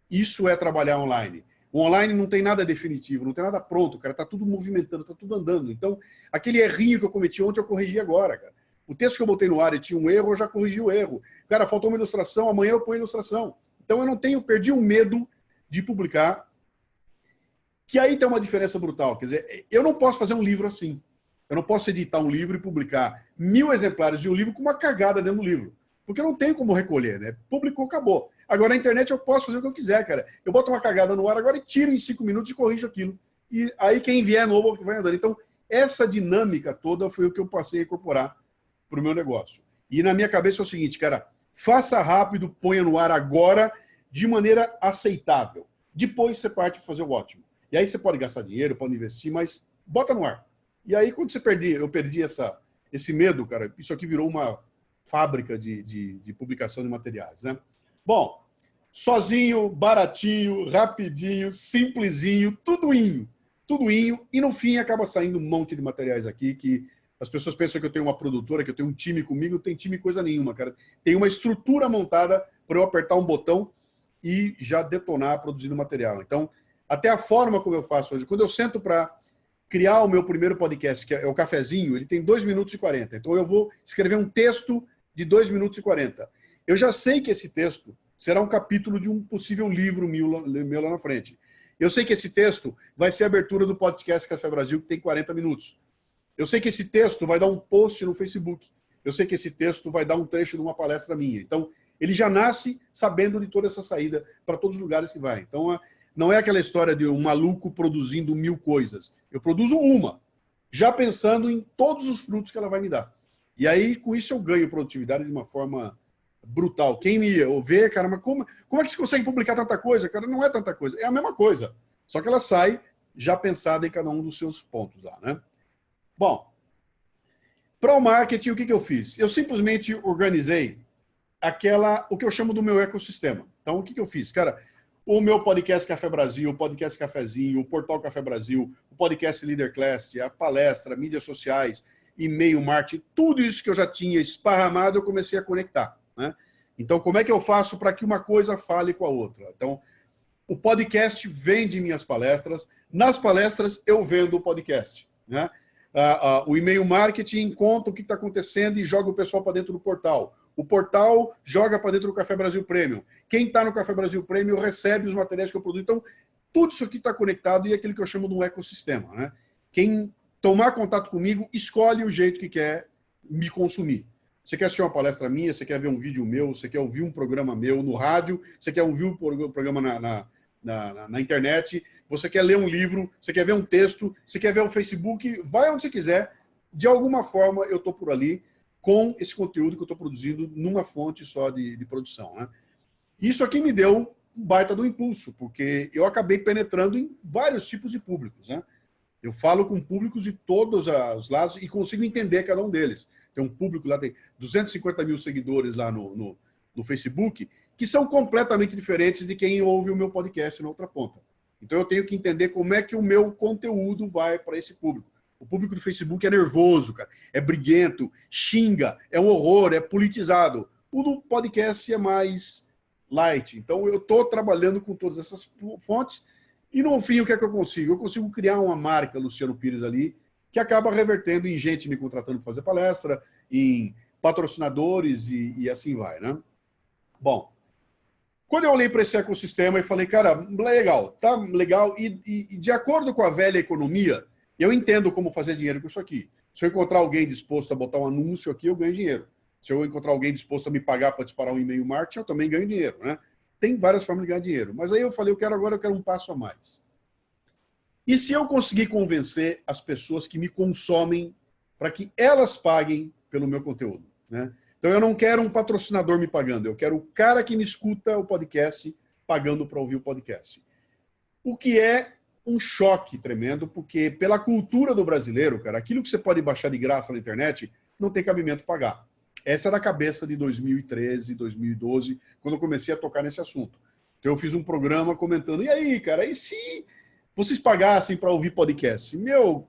Isso é trabalhar online. O online não tem nada definitivo, não tem nada pronto, cara. Tá tudo movimentando, tá tudo andando. Então, aquele errinho que eu cometi ontem, eu corrigi agora, cara. O texto que eu botei no ar e tinha um erro, eu já corrigi o erro. Cara, faltou uma ilustração, amanhã eu ponho a ilustração. Então, eu não perdi o medo de publicar, que aí tem uma diferença brutal. Quer dizer, eu não posso fazer um livro assim. Eu não posso editar um livro e publicar 1000 exemplares de um livro com uma cagada dentro do livro. Porque eu não tenho como recolher, né? Publicou, acabou. Agora, na internet eu posso fazer o que eu quiser, cara. Eu boto uma cagada no ar agora e tiro em 5 minutos e corrijo aquilo. E aí quem vier novo vai andando. Então, essa dinâmica toda foi o que eu passei a incorporar para o meu negócio. E na minha cabeça é o seguinte, cara, faça rápido, ponha no ar agora, de maneira aceitável. Depois você parte para fazer o ótimo. E aí você pode gastar dinheiro, pode investir, mas bota no ar. E aí, quando eu perdi esse medo, cara, isso aqui virou uma fábrica de publicação de materiais, né? Bom, sozinho, baratinho, rapidinho, simplesinho, tudo inho, e no fim acaba saindo um monte de materiais aqui que as pessoas pensam que eu tenho uma produtora, que eu tenho um time comigo, não tem time coisa nenhuma, cara. Tem uma estrutura montada para eu apertar um botão e já detonar produzindo material. Então, até a forma como eu faço hoje, quando eu sento para criar o meu primeiro podcast, que é o Cafezinho, ele tem 2 minutos e 40. Então eu vou escrever um texto de 2 minutos e 40. Eu já sei que esse texto será um capítulo de um possível livro meu lá na frente. Eu sei que esse texto vai ser a abertura do podcast Café Brasil, que tem 40 minutos. Eu sei que esse texto vai dar um post no Facebook. Eu sei que esse texto vai dar um trecho de uma palestra minha. Então, ele já nasce sabendo de toda essa saída para todos os lugares que vai. Então, não é aquela história de um maluco produzindo 1000 coisas. Eu produzo uma, já pensando em todos os frutos que ela vai me dar. E aí, com isso, eu ganho produtividade de uma forma brutal. Quem me vê, cara, mas como é que você consegue publicar tanta coisa? Cara, não é tanta coisa. É a mesma coisa. Só que ela sai já pensada em cada um dos seus pontos lá, né? Bom, Para o marketing, o que eu fiz? Eu simplesmente organizei o que eu chamo do meu ecossistema. Então, o que eu fiz? Cara, o meu podcast Café Brasil, o podcast Cafezinho, o Portal Café Brasil, o podcast Leaderclass, a palestra, mídias sociais, e-mail marketing, tudo isso que eu já tinha esparramado, eu comecei a conectar, né? Então, como é que eu faço para que uma coisa fale com a outra? Então, o podcast vende minhas palestras. Nas palestras, eu vendo o podcast, né? O e-mail marketing conta o que está acontecendo e joga o pessoal para dentro do portal. O portal joga para dentro do Café Brasil Premium. Quem está no Café Brasil Premium recebe os materiais que eu produzo. Então, tudo isso aqui está conectado e é aquilo que eu chamo de um ecossistema, né? Quem tomar contato comigo, escolhe o jeito que quer me consumir. Você quer assistir uma palestra minha, você quer ver um vídeo meu, você quer ouvir um programa meu no rádio, você quer ouvir um programa na internet, você quer ler um livro, você quer ver um texto, você quer ver o Facebook, vai onde você quiser. De alguma forma, eu estou por ali com esse conteúdo que eu estou produzindo numa fonte só de produção, né? Isso aqui me deu um baita do impulso, porque eu acabei penetrando em vários tipos de públicos, né? Eu falo com públicos de todos os lados e consigo entender cada um deles. Tem um público lá, tem 250 mil seguidores lá no Facebook, que são completamente diferentes de quem ouve o meu podcast na outra ponta. Então eu tenho que entender como é que o meu conteúdo vai para esse público. O público do Facebook é nervoso, cara, é briguento, xinga, é um horror, é politizado. O do podcast é mais light. Então eu estou trabalhando com todas essas fontes. E no fim, o que é que eu consigo? Eu consigo criar uma marca, Luciano Pires, ali, que acaba revertendo em gente me contratando para fazer palestra, em patrocinadores e assim vai, né? Bom, quando eu olhei para esse ecossistema e falei, cara, legal, tá legal, e de acordo com a velha economia, eu entendo como fazer dinheiro com isso aqui. Se eu encontrar alguém disposto a botar um anúncio aqui, eu ganho dinheiro. Se eu encontrar alguém disposto a me pagar para disparar um e-mail marketing, eu também ganho dinheiro, né? Tem várias formas de ganhar dinheiro. Mas aí eu falei, eu quero um passo a mais. E se eu conseguir convencer as pessoas que me consomem para que elas paguem pelo meu conteúdo, né? Então eu não quero um patrocinador me pagando, eu quero o cara que me escuta o podcast pagando para ouvir o podcast. O que é um choque tremendo, porque pela cultura do brasileiro, cara, aquilo que você pode baixar de graça na internet não tem cabimento pagar. Essa era a cabeça de 2013, 2012, quando eu comecei a tocar nesse assunto. Então eu fiz um programa comentando, e aí, cara, e se vocês pagassem para ouvir podcast? Meu,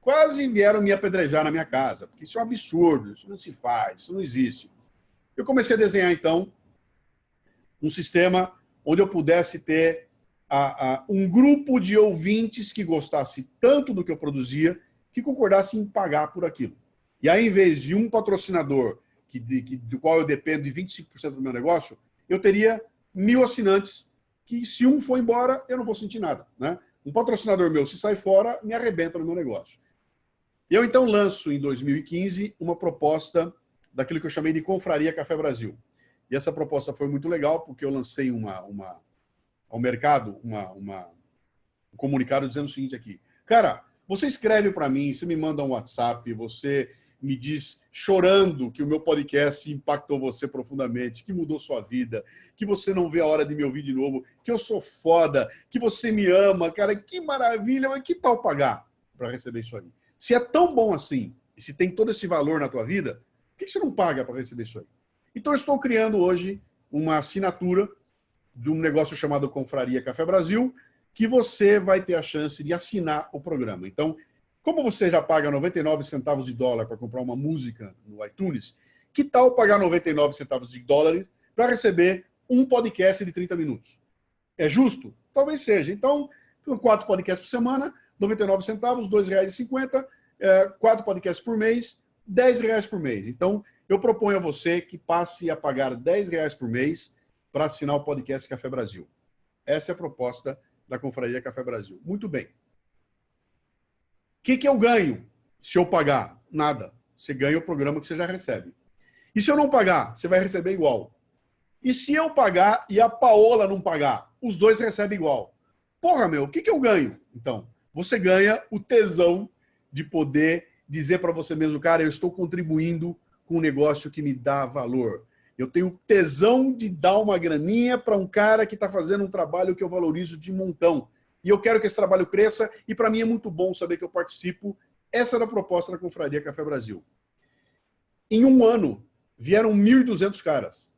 quase vieram me apedrejar na minha casa, porque isso é um absurdo, isso não se faz, isso não existe. Eu comecei a desenhar, então, um sistema onde eu pudesse ter um grupo de ouvintes que gostasse tanto do que eu produzia, que concordassem em pagar por aquilo. E aí, em vez de um patrocinador do qual eu dependo de 25% do meu negócio, eu teria 1.000 assinantes que, se um for embora, eu não vou sentir nada, né? Um patrocinador meu, se sai fora, me arrebenta no meu negócio. E eu, então, lanço, em 2015, uma proposta daquilo que eu chamei de Confraria Café Brasil. E essa proposta foi muito legal, porque eu lancei ao mercado um comunicado dizendo o seguinte aqui. Cara, você escreve para mim, você me manda um WhatsApp, você me diz chorando que o meu podcast impactou você profundamente, que mudou sua vida, que você não vê a hora de me ouvir de novo, que eu sou foda, que você me ama, cara, que maravilha, mas que tal pagar para receber isso aí? Se é tão bom assim, e se tem todo esse valor na tua vida, por que você não paga para receber isso aí? Então eu estou criando hoje uma assinatura de um negócio chamado Confraria Café Brasil, que você vai ter a chance de assinar o programa. Então, como você já paga 99 centavos de dólar para comprar uma música no iTunes, que tal pagar 99 centavos de dólar para receber um podcast de 30 minutos? É justo? Talvez seja. Então, 4 podcasts por semana, 99 centavos, R$ 2,50, 4 podcasts por mês, R$ 10 por mês. Então, eu proponho a você que passe a pagar R$ 10 por mês para assinar o podcast Café Brasil. Essa é a proposta da Confraria Café Brasil. Muito bem. O que eu ganho se eu pagar? Nada. Você ganha o programa que você já recebe. E se eu não pagar? Você vai receber igual. E se eu pagar e a Paola não pagar? Os dois recebem igual. Porra, meu, o que eu ganho? Então, você ganha o tesão de poder dizer para você mesmo, cara, eu estou contribuindo com um negócio que me dá valor. Eu tenho tesão de dar uma graninha para um cara que está fazendo um trabalho que eu valorizo de montão. E eu quero que esse trabalho cresça, e para mim é muito bom saber que eu participo. Essa era a proposta da Confraria Café Brasil. Em um ano, vieram 1.200 caras,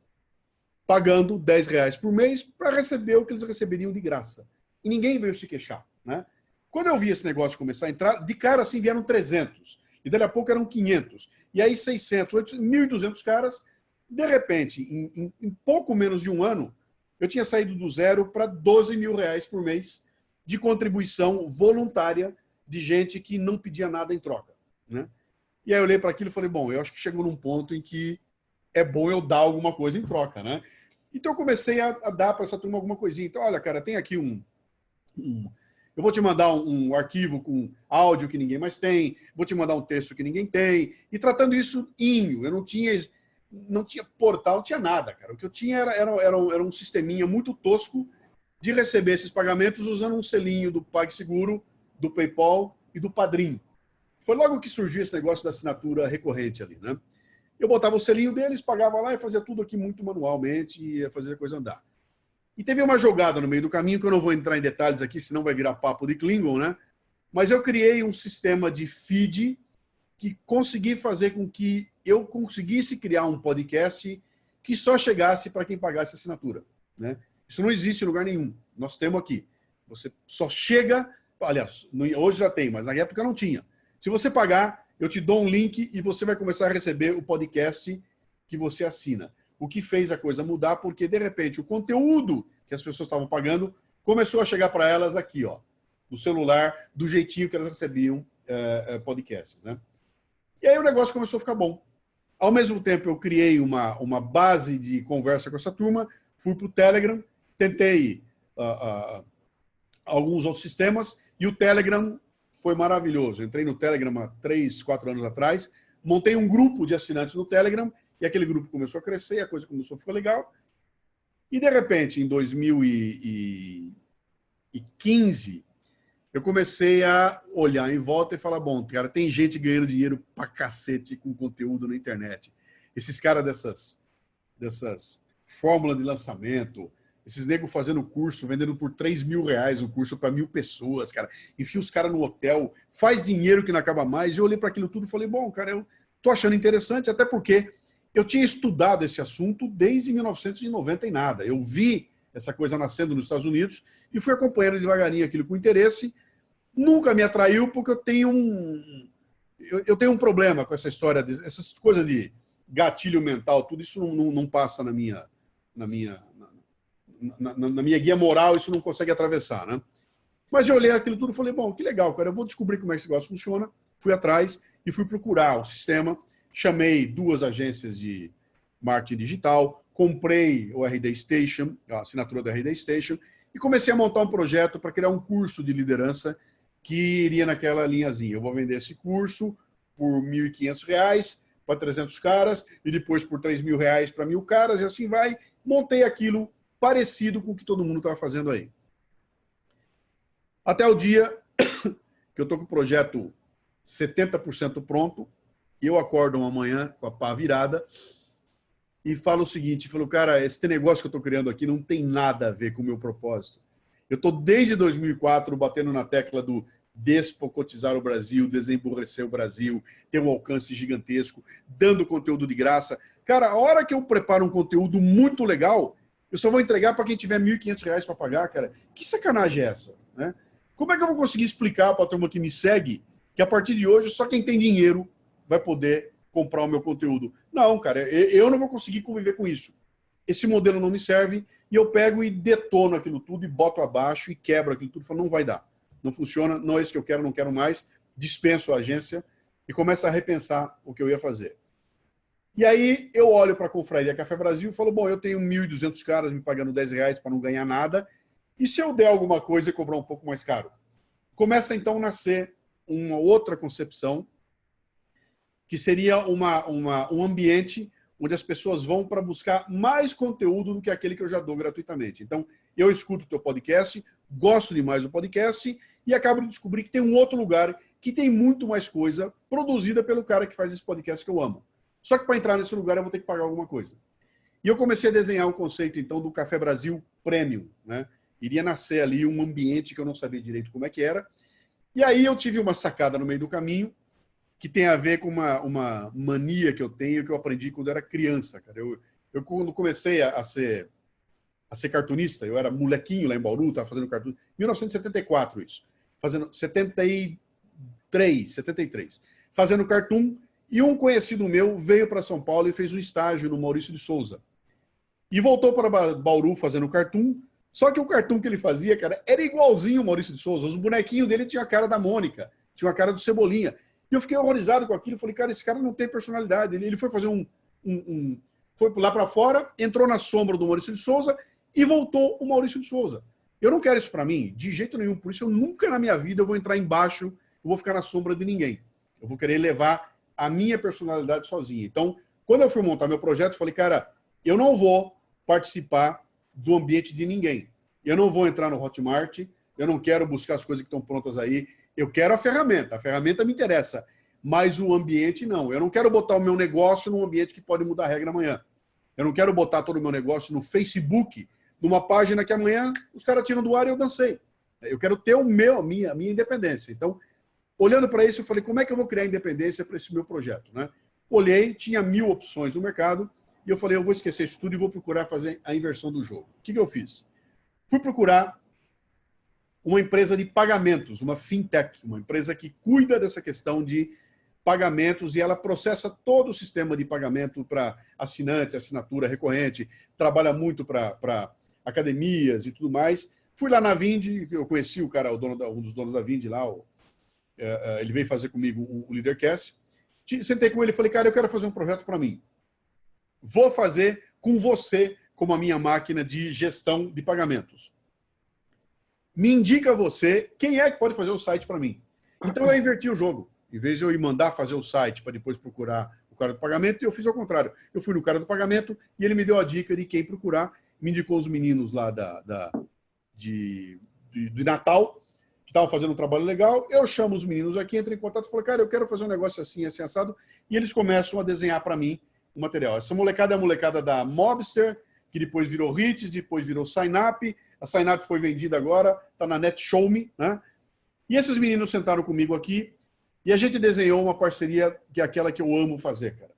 pagando R$10 por mês para receber o que eles receberiam de graça. E ninguém veio se queixar, né? Quando eu vi esse negócio começar a entrar, de cara assim vieram 300. E dali a pouco eram 500. E aí 600, 800, 1.200 caras. De repente, em pouco menos de um ano, eu tinha saído do zero para R$12 mil por mês de contribuição voluntária de gente que não pedia nada em troca, né? E aí eu olhei para aquilo e falei, bom, eu acho que chegou num ponto em que é bom eu dar alguma coisa em troca, né? Então eu comecei a dar para essa turma alguma coisinha. Então, olha, cara, tem aqui eu vou te mandar um arquivo com áudio que ninguém mais tem, vou te mandar um texto que ninguém tem, e tratando isso eu não tinha portal, não tinha nada, cara. O que eu tinha era um sisteminha muito tosco de receber esses pagamentos usando um selinho do PagSeguro, do PayPal e do Padrim. Foi logo que surgiu esse negócio da assinatura recorrente ali, né? Eu botava o selinho deles, pagava lá e fazia tudo aqui muito manualmente e ia fazer a coisa andar. E teve uma jogada no meio do caminho, que eu não vou entrar em detalhes aqui, senão vai virar papo de Klingon, né? Mas eu criei um sistema de feed que consegui fazer com que eu conseguisse criar um podcast que só chegasse para quem pagasse assinatura, né? Isso não existe em lugar nenhum. Nós temos aqui. Você só chega... Aliás, hoje já tem, mas na época não tinha. Se você pagar, eu te dou um link e você vai começar a receber o podcast que você assina. O que fez a coisa mudar, porque, de repente, o conteúdo que as pessoas estavam pagando começou a chegar para elas aqui, ó, no celular, do jeitinho que elas recebiam podcasts, né? E aí o negócio começou a ficar bom. Ao mesmo tempo, eu criei uma base de conversa com essa turma, fui para o Telegram, tentei alguns outros sistemas, e o Telegram foi maravilhoso. Entrei no Telegram há 3, 4 anos atrás, montei um grupo de assinantes no Telegram, e aquele grupo começou a crescer, a coisa começou a ficar legal. E, de repente, em 2015, eu comecei a olhar em volta e falar, bom, cara, tem gente ganhando dinheiro pra cacete com conteúdo na internet. Esses caras dessas fórmulas de lançamento, esses negros fazendo curso, vendendo por R$3 mil um curso para 1.000 pessoas, cara. Enfia os caras no hotel, faz dinheiro que não acaba mais. E eu olhei para aquilo tudo e falei, bom, cara, eu tô achando interessante, até porque eu tinha estudado esse assunto desde 1990 e nada. Eu vi essa coisa nascendo nos Estados Unidos e fui acompanhando devagarinho aquilo com interesse. Nunca me atraiu porque eu tenho um problema com essa história, essas coisas de gatilho mental, tudo isso não passa na minha guia moral, isso não consegue atravessar, né? Mas eu olhei aquilo tudo e falei, bom, que legal, cara, eu vou descobrir como é que esse negócio funciona. Fui atrás e fui procurar o sistema. Chamei 2 agências de marketing digital, comprei o RD Station, a assinatura do RD Station, e comecei a montar um projeto para criar um curso de liderança que iria naquela linhazinha. Eu vou vender esse curso por R$1.500 para 300 caras, e depois por R$3 mil para 1.000 caras, e assim vai. Montei aquilo parecido com o que todo mundo estava fazendo aí. Até o dia que eu estou com o projeto 70% pronto, eu acordo uma manhã com a pá virada e falo o seguinte, falo, cara, esse negócio que eu estou criando aqui não tem nada a ver com o meu propósito. Eu estou desde 2004 batendo na tecla do despocotizar o Brasil, desemburrecer o Brasil, ter um alcance gigantesco, dando conteúdo de graça. Cara, a hora que eu preparo um conteúdo muito legal, eu só vou entregar para quem tiver R$1.500 para pagar, cara. Que sacanagem é essa, né? Como é que eu vou conseguir explicar para a turma que me segue que a partir de hoje só quem tem dinheiro vai poder comprar o meu conteúdo? Não, cara, eu não vou conseguir conviver com isso. Esse modelo não me serve e eu pego e detono aquilo tudo e boto abaixo e quebro aquilo tudo e falo, não vai dar. Não funciona, não é isso que eu quero, não quero mais. Dispenso a agência e começo a repensar o que eu ia fazer. E aí eu olho para a Confraria Café Brasil e falo, bom, eu tenho 1.200 caras me pagando R$10 para não ganhar nada. E se eu der alguma coisa e cobrar um pouco mais caro? Começa então a nascer uma outra concepção, que seria um ambiente onde as pessoas vão para buscar mais conteúdo do que aquele que eu já dou gratuitamente. Então, eu escuto o teu podcast, gosto demais do podcast e acabo de descobrir que tem um outro lugar que tem muito mais coisa produzida pelo cara que faz esse podcast que eu amo. Só que para entrar nesse lugar eu vou ter que pagar alguma coisa. E eu comecei a desenhar um conceito, então, do Café Brasil Premium, né? Iria nascer ali um ambiente que eu não sabia direito como é que era. E aí eu tive uma sacada no meio do caminho que tem a ver com uma mania que eu tenho, que eu aprendi quando era criança, cara. Eu quando comecei a ser cartunista, eu era molequinho lá em Bauru, estava fazendo cartoon, 1974 isso, fazendo 73, fazendo cartoon, e um conhecido meu veio para São Paulo e fez um estágio no Maurício de Souza. E voltou para Bauru fazendo cartoon, só que o cartoon que ele fazia, cara, era igualzinho o Maurício de Souza. Os bonequinhos dele tinham a cara da Mônica, tinha a cara do Cebolinha. E eu fiquei horrorizado com aquilo, falei, cara, esse cara não tem personalidade. Ele foi fazer foi lá para fora, entrou na sombra do Maurício de Souza e voltou o Maurício de Souza. Eu não quero isso para mim, de jeito nenhum. Por isso eu nunca na minha vida eu vou entrar embaixo, eu vou ficar na sombra de ninguém. Eu vou querer levar a minha personalidade sozinha. Então, quando eu fui montar meu projeto, eu falei, cara, eu não vou participar do ambiente de ninguém. Eu não vou entrar no Hotmart, eu não quero buscar as coisas que estão prontas aí. Eu quero a ferramenta me interessa, mas o ambiente não. Eu não quero botar o meu negócio num ambiente que pode mudar a regra amanhã. Eu não quero botar todo o meu negócio no Facebook, numa página que amanhã os caras tiram do ar e eu dancei. Eu quero ter a minha independência. Então, olhando para isso, eu falei, como é que eu vou criar independência para esse meu projeto, né? Olhei, tinha 1000 opções no mercado, e eu falei, eu vou esquecer isso tudo e vou procurar fazer a inversão do jogo. O que eu fiz? Fui procurar uma empresa de pagamentos, uma fintech, uma empresa que cuida dessa questão de pagamentos e ela processa todo o sistema de pagamento para assinante, assinatura recorrente, trabalha muito para academias e tudo mais. Fui lá na Vind, eu conheci o cara, um dos donos da Vind lá, ele veio fazer comigo o Leadercast. Sentei com ele e falei, cara, eu quero fazer um projeto para mim. Vou fazer com você como a minha máquina de gestão de pagamentos. Me indica você quem é que pode fazer o site para mim. Então eu inverti o jogo. Em vez de eu ir mandar fazer o site para depois procurar o cara do pagamento, eu fiz ao contrário. Eu fui no cara do pagamento e ele me deu a dica de quem procurar. Me indicou os meninos lá de Natal, que estavam fazendo um trabalho legal. Eu chamo os meninos aqui, entro em contato e falo, cara, eu quero fazer um negócio assim, assim, assado. E eles começam a desenhar para mim o material. Essa molecada é a molecada da Mobster, que depois virou Hits, depois virou Signup. A Signup foi vendida agora, está na NetShowme, né? E esses meninos sentaram comigo aqui e a gente desenhou uma parceria que é aquela que eu amo fazer, cara.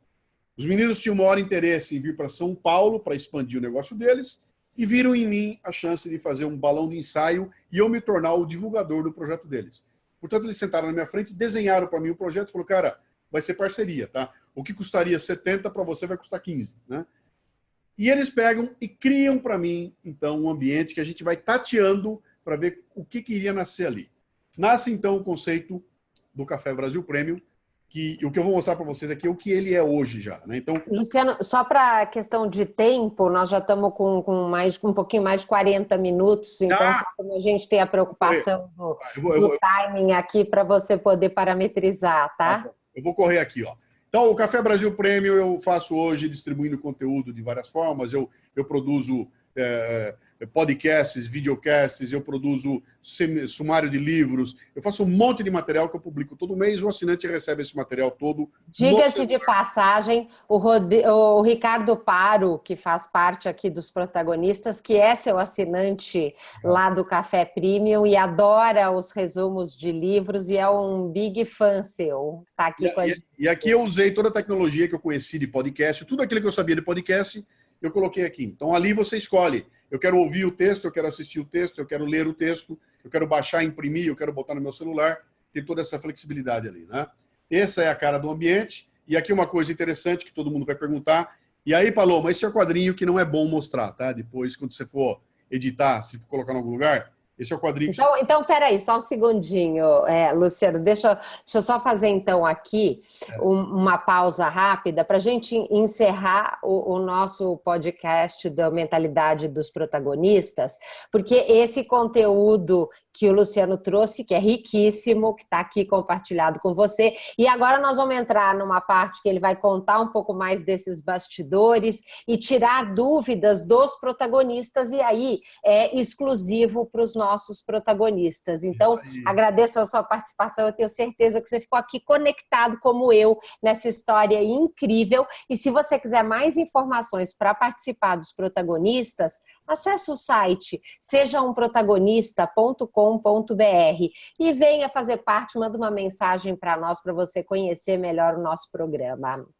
Os meninos tinham maior interesse em vir para São Paulo para expandir o negócio deles e viram em mim a chance de fazer um balão de ensaio e eu me tornar o divulgador do projeto deles. Portanto, eles sentaram na minha frente, desenharam para mim o projeto e falaram, cara, vai ser parceria, tá? O que custaria 70 para você vai custar 15, né? E eles pegam e criam para mim, então, um ambiente que a gente vai tateando para ver o que iria nascer ali. Nasce, então, o conceito do Café Brasil Premium, que o que eu vou mostrar para vocês aqui é o que ele é hoje já, né? Então, Luciano, só para questão de tempo, nós já estamos com um pouquinho mais de 40 minutos, então só como a gente tem a preocupação do timing aqui para você poder parametrizar, tá? Eu vou correr aqui, ó. Então, o Café Brasil Premium eu faço hoje distribuindo conteúdo de várias formas. Eu produzo podcasts, videocasts, eu produzo sumário de livros, eu faço um monte de material que eu publico todo mês, o assinante recebe esse material todo. Diga-se de passagem, o Ricardo Paro, que faz parte aqui dos protagonistas, que é seu assinante lá do Café Premium e adora os resumos de livros e é um big fã seu. Tá aqui com a gente. E aqui eu usei toda a tecnologia que eu conheci de podcast, tudo aquilo que eu sabia de podcast, eu coloquei aqui. Então, ali você escolhe. Eu quero ouvir o texto, eu quero assistir o texto, eu quero ler o texto, eu quero baixar, imprimir, eu quero botar no meu celular. Tem toda essa flexibilidade ali, né? Essa é a cara do ambiente. E aqui uma coisa interessante que todo mundo vai perguntar. E aí, Paloma, esse é o quadrinho que não é bom mostrar, tá? Depois, quando você for editar, se for colocar em algum lugar, esse é o quadrinho que Então, peraí, só um segundinho, Luciano. Deixa eu só fazer, então, aqui uma pausa rápida para a gente encerrar o nosso podcast da Mentalidade dos Protagonistas, porque esse conteúdo que o Luciano trouxe, que é riquíssimo, que está aqui compartilhado com você, e agora nós vamos entrar numa parte que ele vai contar um pouco mais desses bastidores e tirar dúvidas dos protagonistas, e aí é exclusivo para os nossos nossos protagonistas. Então, agradeço a sua participação, eu tenho certeza que você ficou aqui conectado como eu nessa história incrível. E se você quiser mais informações para participar dos protagonistas, acesse o site sejaumprotagonista.com.br e venha fazer parte, manda uma mensagem para nós, para você conhecer melhor o nosso programa.